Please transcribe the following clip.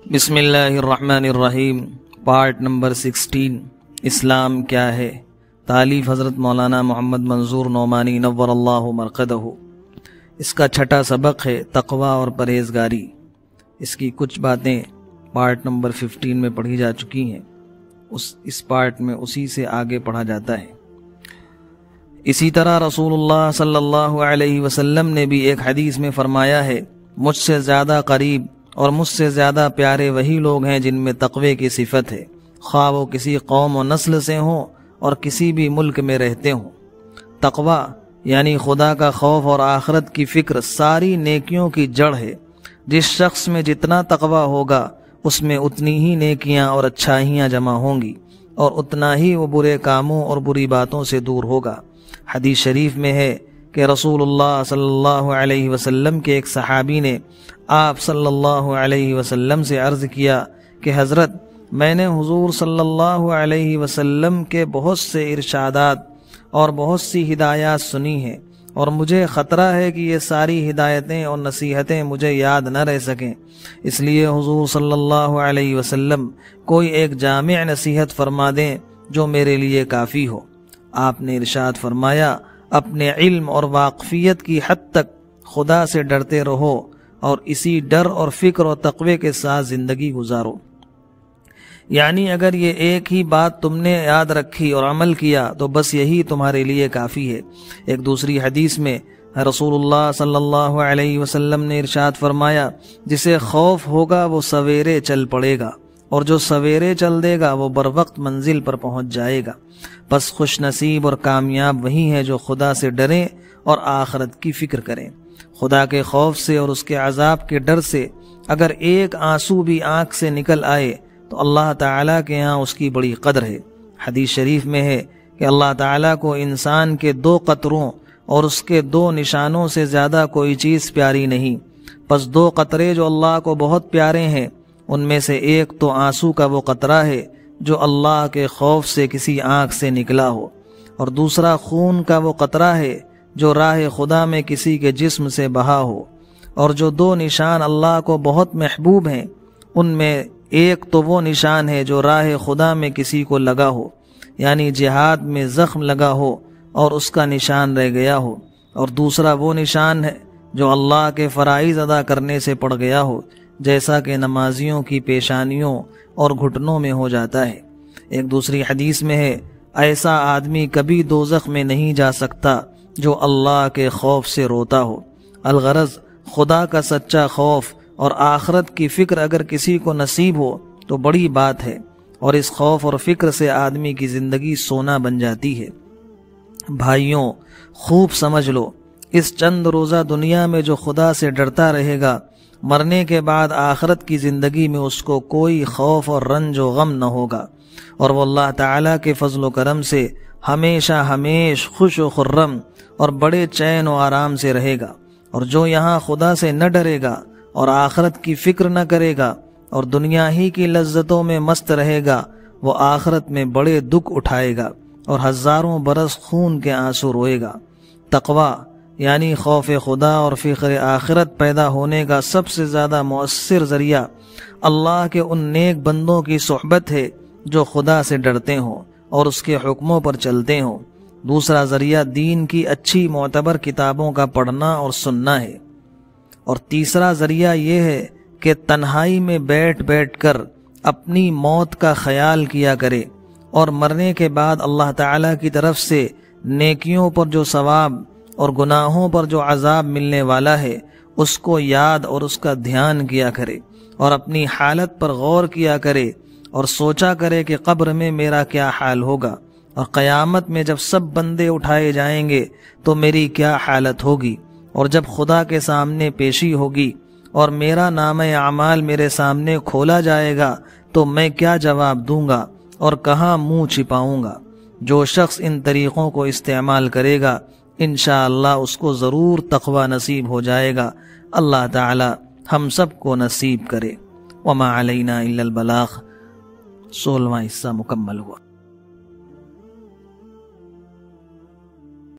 بسم اللہ الرحمن الرحیم۔ پارٹ نمبر 16، اسلام کیا ہے؟ تالیف حضرت مولانا محمد منظور نعمانی نور اللہ مرقدہ۔ اس کا چھٹا سبق ہے تقوی اور پرہیزگاری۔ اس کی کچھ باتیں پارٹ نمبر 15 میں پڑھی جا چکی ہیں، اس پارٹ میں اسی سے آگے پڑھا جاتا ہے۔ اسی طرح رسول اللہ صلی اللہ علیہ وسلم نے بھی ایک حدیث میں فرمایا ہے، مجھ سے زیادہ قریب اور مجھ سے زیادہ پیارے وہی لوگ ہیں جن میں تقوی کی صفت ہے، خواہ وہ کسی قوم و نسل سے ہوں اور کسی بھی ملک میں رہتے ہوں۔ تقوی یعنی خدا کا خوف اور آخرت کی فکر ساری نیکیوں کی جڑ ہے۔ جس شخص میں جتنا تقوی ہوگا اس میں اتنی ہی نیکیاں اور اچھائیاں جمع ہوں گی، اور اتنا ہی وہ برے کاموں اور بری باتوں سے دور ہوگا۔ حدیث شریف میں ہے کہ رسول اللہ صلی اللہ علیہ وسلم کے ایک صحابی نے آپ صلی اللہ علیہ وسلم سے عرض کیا کہ حضرت، میں نے حضور صلی اللہ علیہ وسلم کے بہت سے ارشادات اور بہت سی ہدایات سنی ہیں، اور مجھے خطرہ ہے کہ یہ ساری ہدایتیں اور نصیحتیں مجھے یاد نہ رہ سکیں، اس لیے حضور صلی اللہ علیہ وسلم کوئی ایک جامع نصیحت فرما دیں جو میرے لیے کافی ہو۔ آپ نے ارشاد فرمایا، اپنے علم اور واقفیت کی حد تک خدا سے ڈرتے رہو اور اسی ڈر اور فکر و تقوی کے ساتھ زندگی گزارو۔ یعنی اگر یہ ایک ہی بات تم نے یاد رکھی اور عمل کیا تو بس یہی تمہارے لیے کافی ہے۔ ایک دوسری حدیث میں رسول اللہ صلی اللہ علیہ وسلم نے ارشاد فرمایا، جسے خوف ہوگا وہ سویرے چل پڑے گا، اور جو سویرے چل دے گا وہ بروقت منزل پر پہنچ جائے گا۔ بس خوش نصیب اور کامیاب وہی ہیں جو خدا سے ڈریں اور آخرت کی فکر کریں۔ خدا کے خوف سے اور اس کے عذاب کے ڈر سے اگر ایک آنسو بھی آنکھ سے نکل آئے تو اللہ تعالیٰ کے ہاں اس کی بڑی قدر ہے۔ حدیث شریف میں ہے کہ اللہ تعالیٰ کو انسان کے 2 قطروں اور اس کے 2 نشانوں سے زیادہ کوئی چیز پیاری نہیں۔ پس 2 قطرے جو اللہ کو بہت پیارے ہیں، ان میں سے ایک تو آنسو کا وہ قطرہ ہے جو اللہ کے خوف سے کسی آنکھ سے نکلا ہو، اور دوسرا خون کا وہ قطرہ ہے جو راہ خدا میں کسی کے جسم سے بہا ہو۔ اور جو 2 نشان اللہ کو بہت محبوب ہیں، ان میں ایک تو وہ نشان ہے جو راہ خدا میں کسی کو لگا ہو، یعنی جہاد میں زخم لگا ہو اور اس کا نشان رہ گیا ہو، اور دوسرا وہ نشان ہے جو اللہ کے فرائض ادا کرنے سے پڑ گیا ہو، جیسا کہ نمازیوں کی پیشانیوں اور گھٹنوں میں ہو جاتا ہے۔ ایک دوسری حدیث میں ہے، ایسا آدمی کبھی دوزخ میں نہیں جا سکتا جو اللہ کے خوف سے روتا ہو۔ الغرض خدا کا سچا خوف اور آخرت کی فکر اگر کسی کو نصیب ہو تو بڑی بات ہے، اور اس خوف اور فکر سے آدمی کی زندگی سونا بن جاتی ہے۔ بھائیوں، خوب سمجھ لو، اس چند روزہ دنیا میں جو خدا سے ڈرتا رہے گا، مرنے کے بعد آخرت کی زندگی میں اس کو کوئی خوف اور رنج و غم نہ ہوگا، اور وہ اللہ تعالیٰ کے فضل و کرم سے ہمیشہ خوش و خرم اور بڑے چین و آرام سے رہے گا۔ اور جو یہاں خدا سے نہ ڈرے گا اور آخرت کی فکر نہ کرے گا اور دنیا ہی کی لذتوں میں مست رہے گا، وہ آخرت میں بڑے دکھ اٹھائے گا اور ہزاروں برس خون کے آنسو روئے گا۔ تقوی یعنی خوف خدا اور فکر آخرت پیدا ہونے کا سب سے زیادہ مؤثر ذریعہ اللہ کے ان نیک بندوں کی صحبت ہے جو خدا سے ڈرتے ہوں اور اس کے حکموں پر چلتے ہوں۔ دوسرا ذریعہ دین کی اچھی معتبر کتابوں کا پڑھنا اور سننا ہے، اور تیسرا ذریعہ یہ ہے کہ تنہائی میں بیٹھ بیٹھ کر اپنی موت کا خیال کیا کرے، اور مرنے کے بعد اللہ تعالیٰ کی طرف سے نیکیوں پر جو ثواب اور گناہوں پر جو عذاب ملنے والا ہے اس کو یاد اور اس کا دھیان کیا کرے، اور اپنی حالت پر غور کیا کرے اور سوچا کرے کہ قبر میں میرا کیا حال ہوگا، اور قیامت میں جب سب بندے اٹھائے جائیں گے تو میری کیا حالت ہوگی، اور جب خدا کے سامنے پیشی ہوگی اور میرا نامہ اعمال میرے سامنے کھولا جائے گا تو میں کیا جواب دوں گا اور کہاں منہ چھپاؤں گا۔ جو شخص ان طریقوں کو استعمال کرے گا انشاءاللہ اس کو ضرور تقوی نصیب ہو جائے گا۔ اللہ تعالی ہم سب کو نصیب کرے۔ وما علینا الا البلاغ۔ 16واں حصہ مکمل ہوا۔